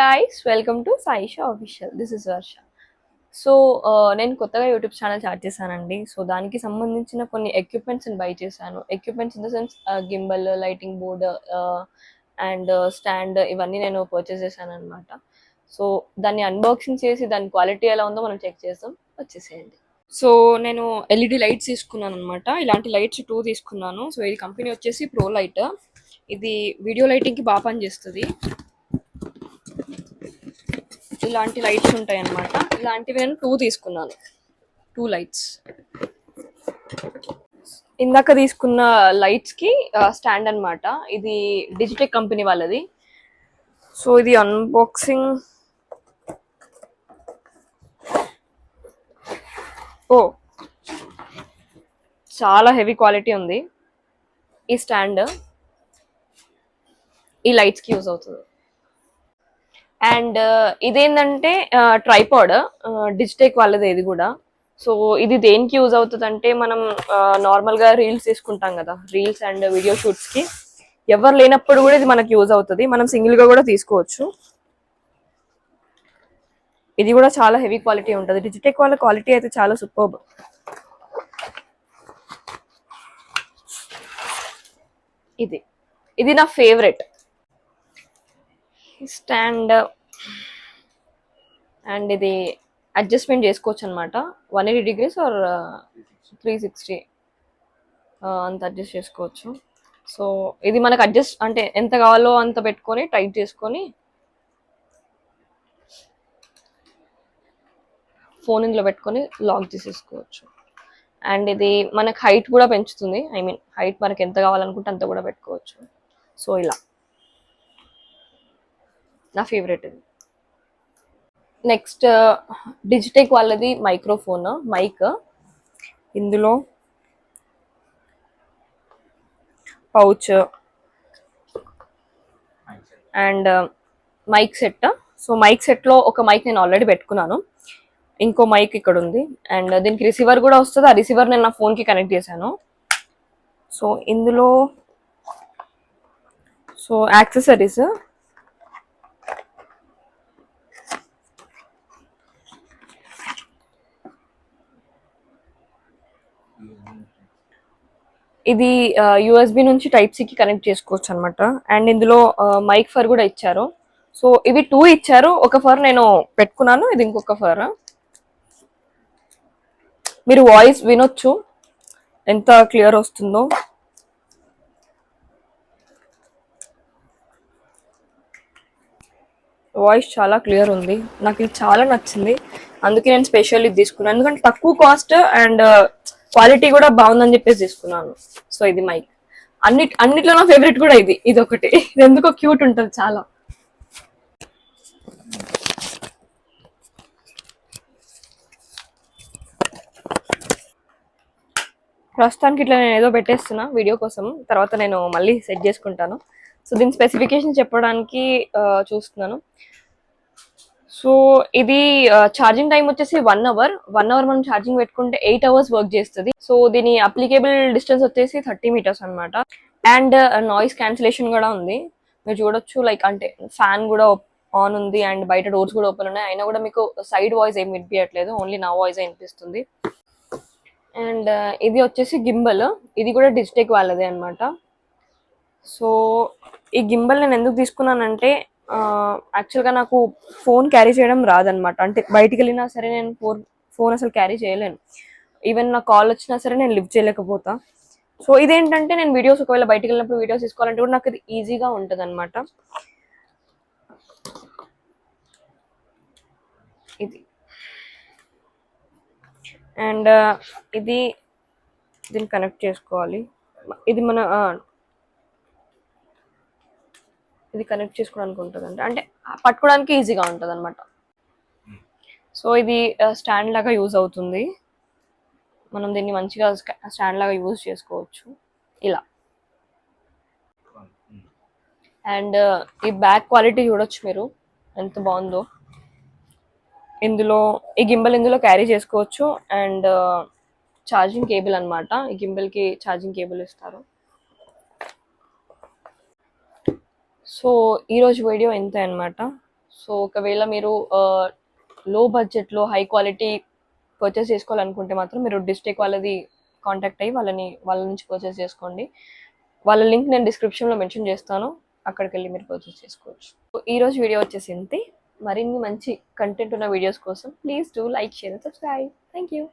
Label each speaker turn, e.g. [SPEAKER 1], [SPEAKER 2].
[SPEAKER 1] guys, welcome to Saisha Official. This is Varsha. So నేను కొత్తగా YouTube channel start చేశానండి. So దానికి సంబంధించిన కొన్ని ఎక్విప్మెంట్స్ని బై చేశాను. Equipments in the sense gimbal, lighting board and stand ఇవన్నీ నేను పర్చేస్ చేశాను అనమాట. సో దాన్ని అన్బాక్సింగ్ చేసి దాని క్వాలిటీ ఎలా ఉందో మనం చెక్ చేస్తాం. వచ్చేసేయండి. సో నేను ఎల్ఈడి లైట్స్ తీసుకున్నాను అనమాట. ఇలాంటి లైట్స్ 2 తీసుకున్నాను. సో ఇది కంపెనీ వచ్చేసి ప్రో లైట్. ఇది వీడియో లైటింగ్కి బాగా పనిచేస్తుంది. ఇలాంటి లైట్స్ ఉంటాయి అన్నమాట. ఇలాంటివి నేను 2 తీసుకున్నాను. 2 లైట్స్. ఇందాక తీసుకున్న లైట్స్కి స్టాండ్ అన్నమాట. ఇది డిజిటెక్ కంపెనీ వాళ్ళది. సో ఇది అన్బాక్సింగ్. చాలా హెవీ క్వాలిటీ ఉంది ఈ స్టాండ్. ఈ లైట్స్కి యూజ్ అవుతుంది. అండ్ ఇదేంటంటే ట్రైపాడ్, డిజిటెక్ వాళ్ళది ఇది కూడా. సో ఇది దేనికి యూజ్ అవుతుంది అంటే మనం నార్మల్గా రీల్స్ తీసుకుంటాం కదా, రీల్స్ అండ్ వీడియో షూట్స్కి ఎవరు లేనప్పుడు కూడా ఇది మనకి యూజ్ అవుతుంది. మనం సింగిల్గా కూడా తీసుకోవచ్చు. ఇది కూడా చాలా హెవీ క్వాలిటీ ఉంటుంది. డిజిటెక్ వాళ్ళ క్వాలిటీ అయితే చాలా సూపర్బ్. ఇది నా ఫేవరెట్ స్టాండ్. అండ్ ఇది అడ్జస్ట్మెంట్ చేసుకోవచ్చు అనమాట. 180 degrees ఆర్ 360 అంత అడ్జస్ట్ చేసుకోవచ్చు. సో ఇది మనకు అడ్జస్ట్ అంటే ఎంత కావాలో అంత పెట్టుకొని టైట్ చేసుకొని ఫోన్ ఇందులో పెట్టుకొని లాక్ చేసేసుకోవచ్చు. అండ్ ఇది మనకు హైట్ కూడా పెంచుతుంది. ఐ మీన్ హైట్ మనకి ఎంత కావాలనుకుంటే అంత కూడా పెట్టుకోవచ్చు. సో ఇలా నా ఫేవరెట్ ఇది. నెక్స్ట్ డిజిటెక్ వాళ్ళది మైక్రోఫోన్, మైక్. ఇందులో pouch and mic set. So mic సెట్లో ఒక మైక్ నేను ఆల్రెడీ పెట్టుకున్నాను. ఇంకో మైక్ ఇక్కడ ఉంది. అండ్ దీనికి రిసీవర్ కూడా వస్తుంది. ఆ రిసీవర్ నేను నా ఫోన్కి కనెక్ట్ చేశాను. సో ఇందులో సో యాక్సెసరీస్, ఇది యూఎస్బి నుంచి టైప్ సికి కనెక్ట్ చేసుకోవచ్చు అనమాట. అండ్ ఇందులో మైక్ ఫర్ కూడా ఇచ్చారు. సో ఇవి 2 ఇచ్చారు. ఒక ఫర్ నేను పెట్టుకున్నాను, ఇది ఇంకొక ఫర్. మీరు వాయిస్ వినొచ్చు ఎంత క్లియర్ వస్తుందో. వాయిస్ చాలా క్లియర్ ఉంది. నాకు ఇది చాలా నచ్చింది. అందుకే నేను స్పెషల్ ఇది తీసుకున్నాను. ఎందుకంటే తక్కువ కాస్ట్ అండ్ క్వాలిటీ కూడా బాగుందని చెప్పేసి తీసుకున్నాను. సో ఇది మైక్. అన్నిట్లో నా ఫేవరెట్ కూడా ఇది ఒకటి. ఇది ఎందుకో క్యూట్ ఉంటుంది చాలా. ప్రస్తుతానికి ఇట్లా నేను ఏదో పెట్టేస్తున్నా వీడియో కోసం, తర్వాత నేను మళ్ళీ సెట్ చేసుకుంటాను. సో దీని స్పెసిఫికేషన్ చెప్పడానికి చూస్తున్నాను. సో ఇది ఛార్జింగ్ టైం వచ్చేసి 1 hour. 1 hour మనం ఛార్జింగ్ పెట్టుకుంటే 8 hours వర్క్ చేస్తుంది. సో దీని అప్లికేబుల్ డిస్టెన్స్ వచ్చేసి 30 meters అనమాట. అండ్ నాయిస్ క్యాన్సిలేషన్ కూడా ఉంది. మీరు చూడొచ్చు, లైక్ అంటే ఫ్యాన్ కూడా ఆన్ ఉంది అండ్ బయట డోర్స్ కూడా ఓపెన్ ఉన్నాయి. అయినా కూడా మీకు సైడ్ వాయిస్ ఏమి వినిపించట్లేదు, ఓన్లీ నా వాయిస్ వినిపిస్తుంది. అండ్ ఇది వచ్చేసి గింబల్. ఇది కూడా డిజిటెక్ వాళ్ళదే అనమాట. సో ఈ గింబల్ నేను ఎందుకు తీసుకున్నానంటే యాక్చువల్గా నాకు ఫోన్ క్యారీ చేయడం రాదనమాట. అంటే బయటికి వెళ్ళినా సరే నేను ఫోన్ అసలు క్యారీ చేయలేను. ఈవెన్ నా కాల్ వచ్చినా సరే నేను లిఫ్ట్ చేయలేకపోతా. సో ఇదేంటంటే నేను వీడియోస్ ఒకవేళ బయటికి వెళ్ళినప్పుడు వీడియోస్ తీసుకోవాలంటే కూడా నాకు ఇది ఈజీగా ఉంటుంది అనమాట. ఇది అండ్ ఇది దీన్ని కనెక్ట్ చేసుకోవాలి. ఇది మన ఇది కనెక్ట్ చేసుకోవడానికి ఉంటుంది అంటే పట్టుకోవడానికి ఈజీగా ఉంటుంది అనమాట. సో ఇది స్టాండ్ లాగా యూజ్ అవుతుంది. మనం దీన్ని మంచిగా స్టాండ్ లాగా యూజ్ చేసుకోవచ్చు ఇలా. అండ్ ఈ బ్యాక్ క్వాలిటీ చూడొచ్చు మీరు ఎంత బాగుందో. ఇందులో ఈ గింబల్ ఇందులో క్యారీ చేసుకోవచ్చు. అండ్ ఛార్జింగ్ కేబుల్ అనమాట. ఈ గింబల్కి ఛార్జింగ్ కేబుల్ ఇస్తారు. సో ఈరోజు వీడియో ఇంతే అనమాట. సో ఒకవేళ మీరు లో బడ్జెట్లో హై క్వాలిటీ పర్చేస్ చేసుకోవాలనుకుంటే మాత్రం మీరు డిస్ట్రిక్ట్ వాళ్ళది కాంటాక్ట్ అయ్యి వాళ్ళ నుంచి పర్చేస్ చేసుకోండి. వాళ్ళ లింక్ నేను డిస్క్రిప్షన్లో మెన్షన్ చేస్తాను, అక్కడికి వెళ్ళి మీరు పర్చేస్ చేసుకోవచ్చు. ఈరోజు వీడియో వచ్చేసి ఇంతే. మరిన్ని మంచి కంటెంట్ ఉన్న వీడియోస్ కోసం please do like, share, subscribe. Thank you.